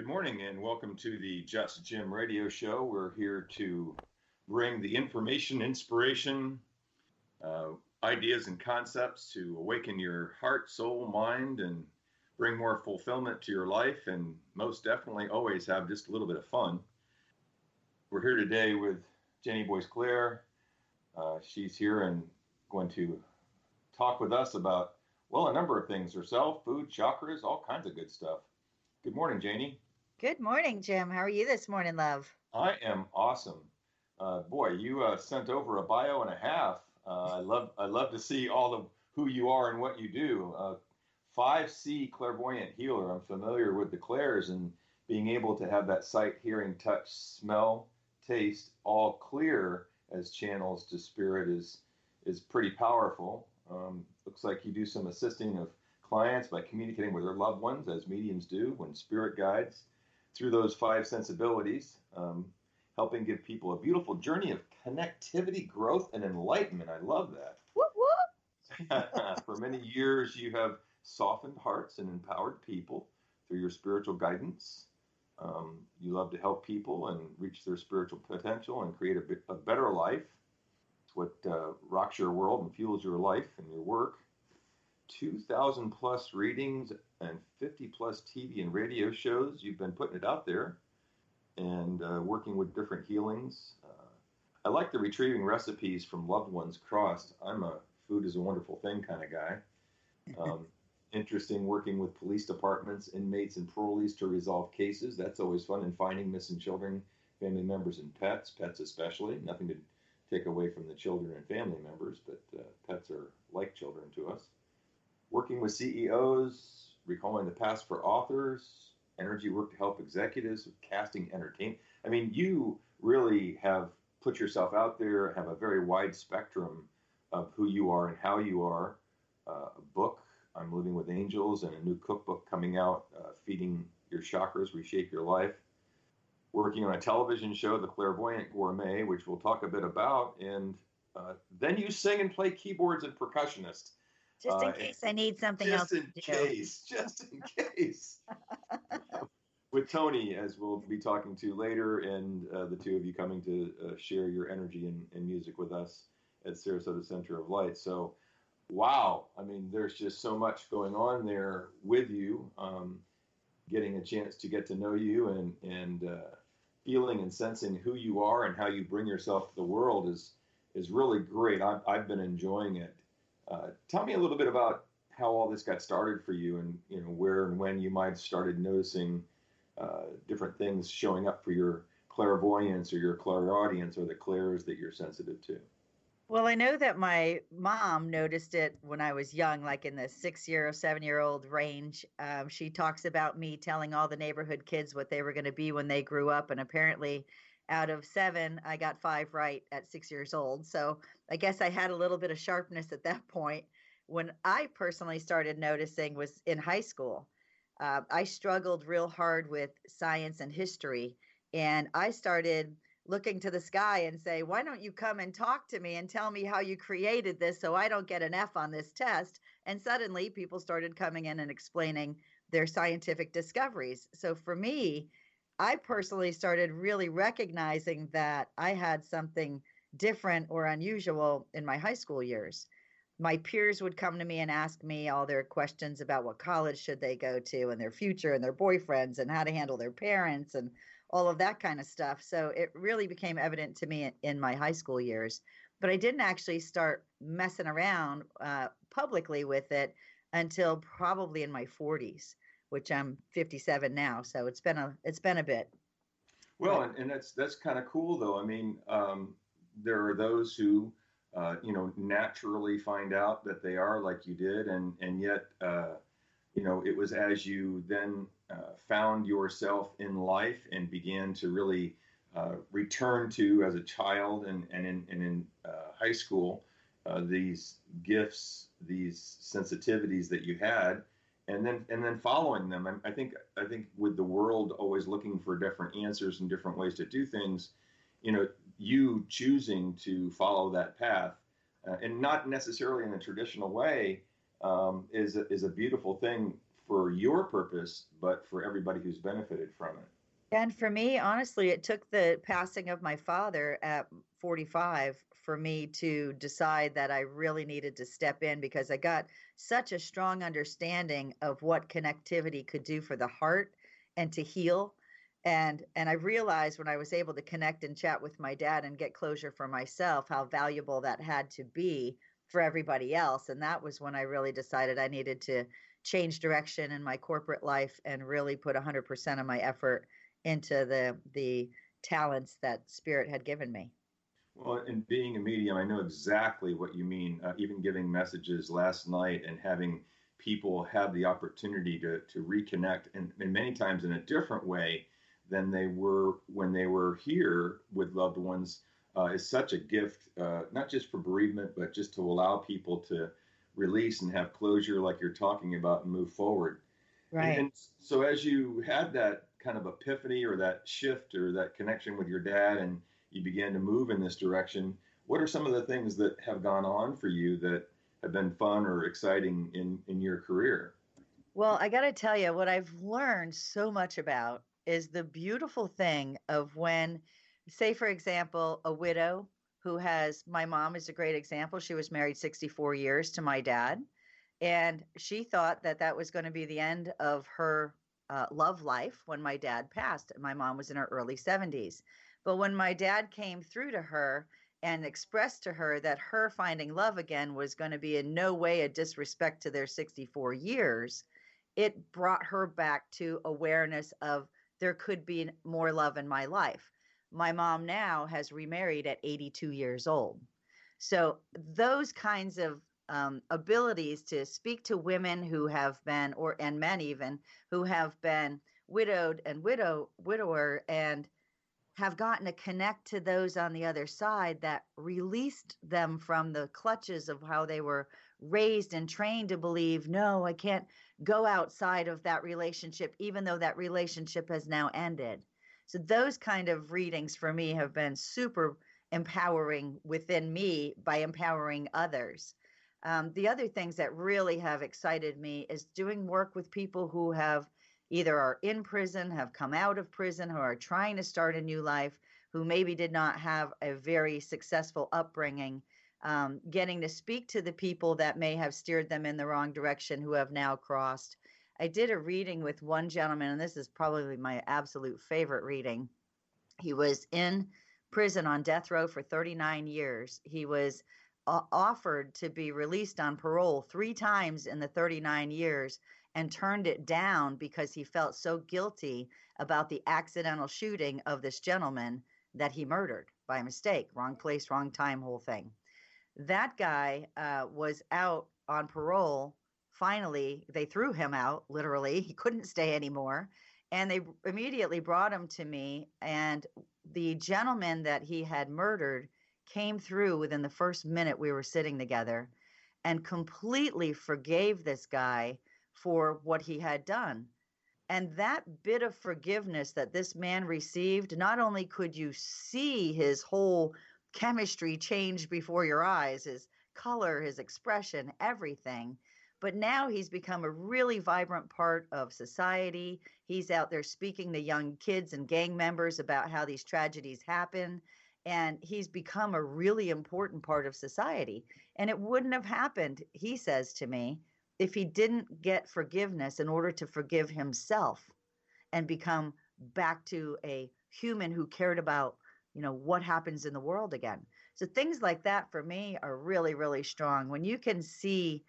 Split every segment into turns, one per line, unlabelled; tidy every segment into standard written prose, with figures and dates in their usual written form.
Good morning and welcome to the Just Jim radio show. We're here to bring the information, inspiration, ideas and concepts to awaken your heart, soul, mind, and bring more fulfillment to your life, and most definitely always have just a little bit of fun. We're here today with Janie Boisclair. She's here and going to talk with us about, well, a number of things: herself, food, chakras, all kinds of good stuff. Good morning, Janie.
Good morning, Jim. How are you this morning, love?
I am awesome. Boy, you sent over a bio and a half. I love to see all of who you are and what you do. 5C clairvoyant healer. I'm familiar with the Clairs and being able to have that sight, hearing, touch, smell, taste all clear as channels to spirit is pretty powerful. Looks like you do some assisting of clients by communicating with their loved ones, as mediums do when spirit guides through those 5 sensibilities, helping give people a beautiful journey of connectivity, growth, and enlightenment. I love that.
Whoop, whoop.
For many years, you have softened hearts and empowered people through your spiritual guidance. You love to help people and reach their spiritual potential and create a better life. It's what rocks your world and fuels your life and your work. 2,000 plus readings and 50 plus TV and radio shows. You've been putting it out there and working with different healings. I like the retrieving recipes from loved ones crossed. I'm a food is a wonderful thing kind of guy. Interesting working with police departments, inmates, and parolees to resolve cases. That's always fun. And finding missing children, family members, and pets especially. Nothing to take away from the children and family members, but pets are like children to us. Working with CEOs, recalling the past for authors, energy work to help executives with casting entertainment. I mean, you really have put yourself out there, have a very wide spectrum of who you are and how you are. A book, I'm Living with Angels, and a new cookbook coming out, Feeding Your Chakras, Reshape Your Life. Working on a television show, The Clairvoyant Gourmet, which we'll talk a bit about. And then you sing and play keyboards and percussionist.
Just in case I need something else to do.
Just in case. With Tony, as we'll be talking to later, and the two of you coming to share your energy and music with us at Sarasota Center of Light. So, wow. I mean, there's just so much going on there with you. Getting a chance to get to know you and feeling and sensing who you are and how you bring yourself to the world is really great. I've been enjoying it. Tell me a little bit about how all this got started for you, and where and when you might have started noticing different things showing up for your clairvoyance or your clairaudience or the clairs that you're sensitive to.
Well, I know that my mom noticed it when I was young, like in the 6-year or 7-year-old range. She talks about me telling all the neighborhood kids what they were going to be when they grew up, and apparently out of 7, I got 5 right at 6 years old. So I guess I had a little bit of sharpness at that point. When I personally started noticing was in high school. I struggled real hard with science and history, and I started looking to the sky and say, why don't you come and talk to me and tell me how you created this so I don't get an F on this test? And suddenly people started coming in and explaining their scientific discoveries. So for me, I personally started really recognizing that I had something different or unusual in my high school years. My peers would come to me and ask me all their questions about what college should they go to and their future and their boyfriends and how to handle their parents and all of that kind of stuff. So it really became evident to me in my high school years. But I didn't actually start messing around publicly with it until probably in my 40s. Which I'm 57 now, so it's been a bit.
Well, and that's kind of cool, though. I mean, there are those who, naturally find out that they are like you did, and yet, it was as you then found yourself in life and began to really return to as a child and in high school these gifts, these sensitivities that you had. And then following them, I think with the world always looking for different answers and different ways to do things, you choosing to follow that path, and not necessarily in the traditional way, is a beautiful thing for your purpose, but for everybody who's benefited from it.
And for me, honestly, it took the passing of my father at 45 for me to decide that I really needed to step in, because I got such a strong understanding of what connectivity could do for the heart and to heal. And I realized when I was able to connect and chat with my dad and get closure for myself, how valuable that had to be for everybody else. And that was when I really decided I needed to change direction in my corporate life and really put 100% of my effort into the talents that spirit had given me.
Well, in being a medium, I know exactly what you mean. Even giving messages last night and having people have the opportunity to reconnect, and many times in a different way than they were when they were here with loved ones, is such a gift, not just for bereavement, but just to allow people to release and have closure, like you're talking about, and move forward.
Right.
And so, as you had that kind of epiphany or that shift or that connection with your dad, and you began to move in this direction, what are some of the things that have gone on for you that have been fun or exciting in your career?
Well, I got to tell you, what I've learned so much about is the beautiful thing of when, say, for example, a widow who has, my mom is a great example. She was married 64 years to my dad, and she thought that that was going to be the end of her love life when my dad passed. My mom was in her early 70s. But when my dad came through to her and expressed to her that her finding love again was going to be in no way a disrespect to their 64 years, it brought her back to awareness of there could be more love in my life. My mom now has remarried at 82 years old. So those kinds of abilities to speak to women who have been, or and men even, who have been widowed and widower, and have gotten to connect to those on the other side that released them from the clutches of how they were raised and trained to believe, no, I can't go outside of that relationship, even though that relationship has now ended. So, those kind of readings for me have been super empowering within me by empowering others. The other things that really have excited me is doing work with people who have either are in prison, have come out of prison, who are trying to start a new life, who maybe did not have a very successful upbringing, getting to speak to the people that may have steered them in the wrong direction who have now crossed. I did a reading with one gentleman, and this is probably my absolute favorite reading. He was in prison on death row for 39 years. He was offered to be released on parole 3 times in the 39 years and turned it down because he felt so guilty about the accidental shooting of this gentleman that he murdered by mistake, wrong place, wrong time, whole thing. That guy was out on parole. Finally, they threw him out, literally. He couldn't stay anymore. And they immediately brought him to me. And the gentleman that he had murdered came through within the first minute we were sitting together and completely forgave this guy for what he had done. And that bit of forgiveness that this man received, not only could you see his whole chemistry change before your eyes, his color, his expression, everything, but now he's become a really vibrant part of society. He's out there speaking to young kids and gang members about how these tragedies happen. And he's become a really important part of society. And it wouldn't have happened, he says to me, if he didn't get forgiveness in order to forgive himself and become back to a human who cared about, what happens in the world again. So things like that for me are really, really strong. When you can see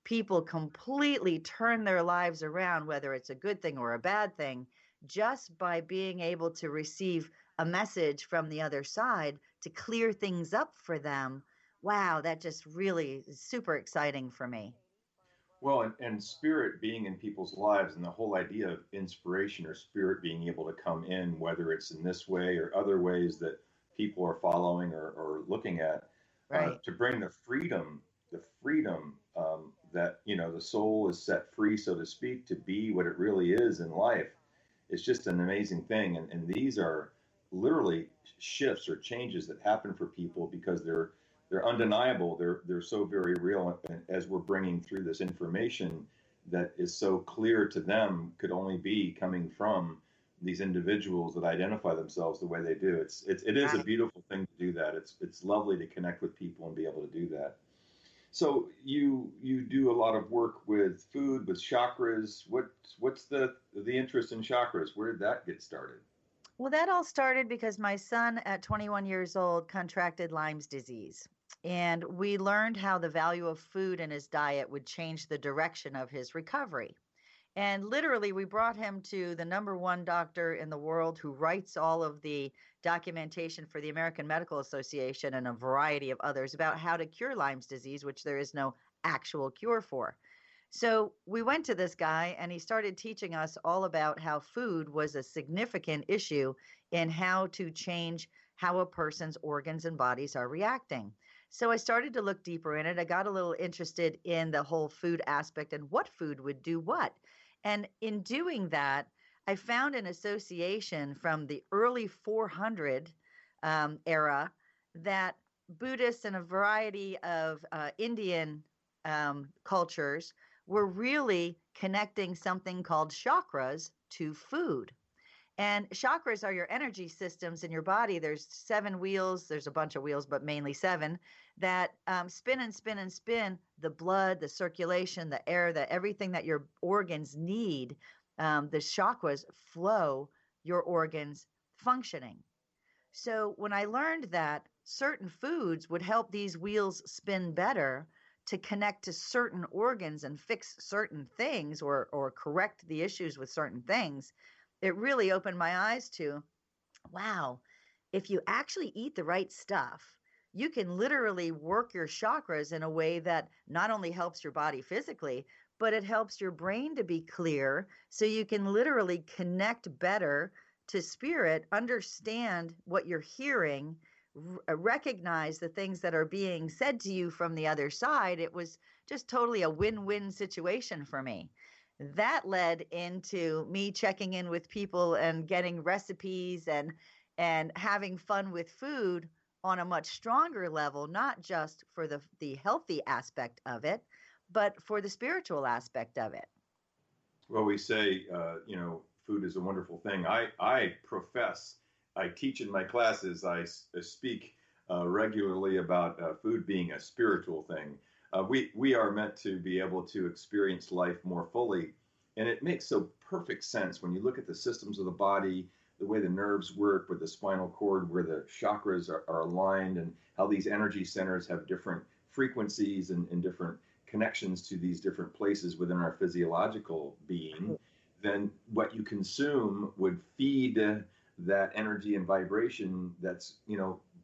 people completely turn their lives around, whether it's a good thing or a bad thing, just by being able to receive a message from the other side to clear things up for them. Wow, that just really is super exciting for me.
Well, and spirit being in people's lives, and the whole idea of inspiration or spirit being able to come in, whether it's in this way or other ways that people are following or looking at,
Right.
to bring the freedom that the soul is set free, so to speak, to be what it really is in life. It's just an amazing thing, and these are literally shifts or changes that happen for people because they're undeniable. They're so very real. And as we're bringing through this information, that is so clear to them could only be coming from these individuals that identify themselves the way they do. It is a
Right.
beautiful thing to do that. It's lovely to connect with people and be able to do that. So you do a lot of work with food, with chakras. What's the interest in chakras? Where did that get started?
Well, that all started because my son at 21 years old contracted Lyme's disease. And we learned how the value of food in his diet would change the direction of his recovery. And literally, we brought him to the number one doctor in the world who writes all of the documentation for the American Medical Association and a variety of others about how to cure Lyme's disease, which there is no actual cure for. So we went to this guy and he started teaching us all about how food was a significant issue in how to change how a person's organs and bodies are reacting. So I started to look deeper in it. I got a little interested in the whole food aspect and what food would do what. And in doing that, I found an association from the early 400 era that Buddhists and a variety of Indian cultures we're really connecting something called chakras to food. And chakras are your energy systems in your body. There's 7 wheels, there's a bunch of wheels, but mainly 7 that spin and spin and spin the blood, the circulation, the air, the everything that your organs need. The chakras flow your organs functioning. So when I learned that certain foods would help these wheels spin better to connect to certain organs and fix certain things or correct the issues with certain things, it really opened my eyes to, wow, if you actually eat the right stuff, you can literally work your chakras in a way that not only helps your body physically, but it helps your brain to be clear so you can literally connect better to spirit, understand what you're hearing, recognize the things that are being said to you from the other side. It was just totally a win-win situation for me. That led into me checking in with people and getting recipes and having fun with food on a much stronger level, not just for the healthy aspect of it, but for the spiritual aspect of it.
Well, we say, food is a wonderful thing. I profess, I teach in my classes, I speak regularly about food being a spiritual thing. We are meant to be able to experience life more fully. And it makes so perfect sense when you look at the systems of the body, the way the nerves work with the spinal cord, where the chakras are aligned, and how these energy centers have different frequencies and different connections to these different places within our physiological being, then what you consume would feed that energy and vibration that's,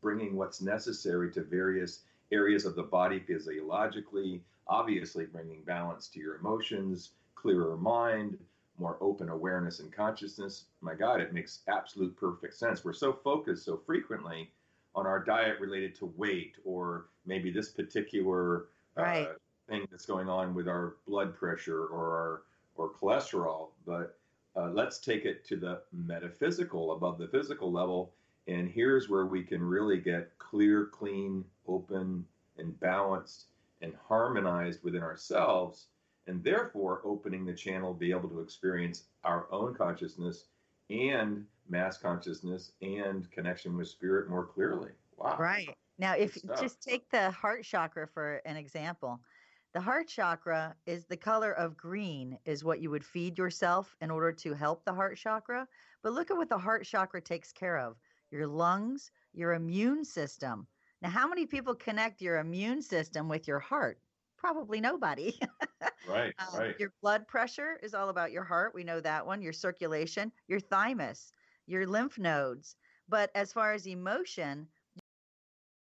bringing what's necessary to various areas of the body physiologically, obviously bringing balance to your emotions, clearer mind, more open awareness and consciousness. My God, it makes absolute perfect sense. We're so focused so frequently on our diet related to weight or maybe this particular
Right.
thing that's going on with our blood pressure or cholesterol, but let's take it to the metaphysical, above the physical level. And here's where we can really get clear, clean, open, and balanced and harmonized within ourselves, and therefore opening the channel to be able to experience our own consciousness and mass consciousness and connection with spirit more clearly. Wow,
Right. Now,
good
if
stuff.
just take the heart chakra for an example, the heart chakra is the color of green, is what you would feed yourself in order to help the heart chakra. But look at what the heart chakra takes care of your lungs, your immune system. Now, how many people connect your immune system with your heart? Probably nobody.
Right, right.
Your blood pressure is all about your heart. We know that one. Your circulation, your thymus, your lymph nodes. But as far as emotion,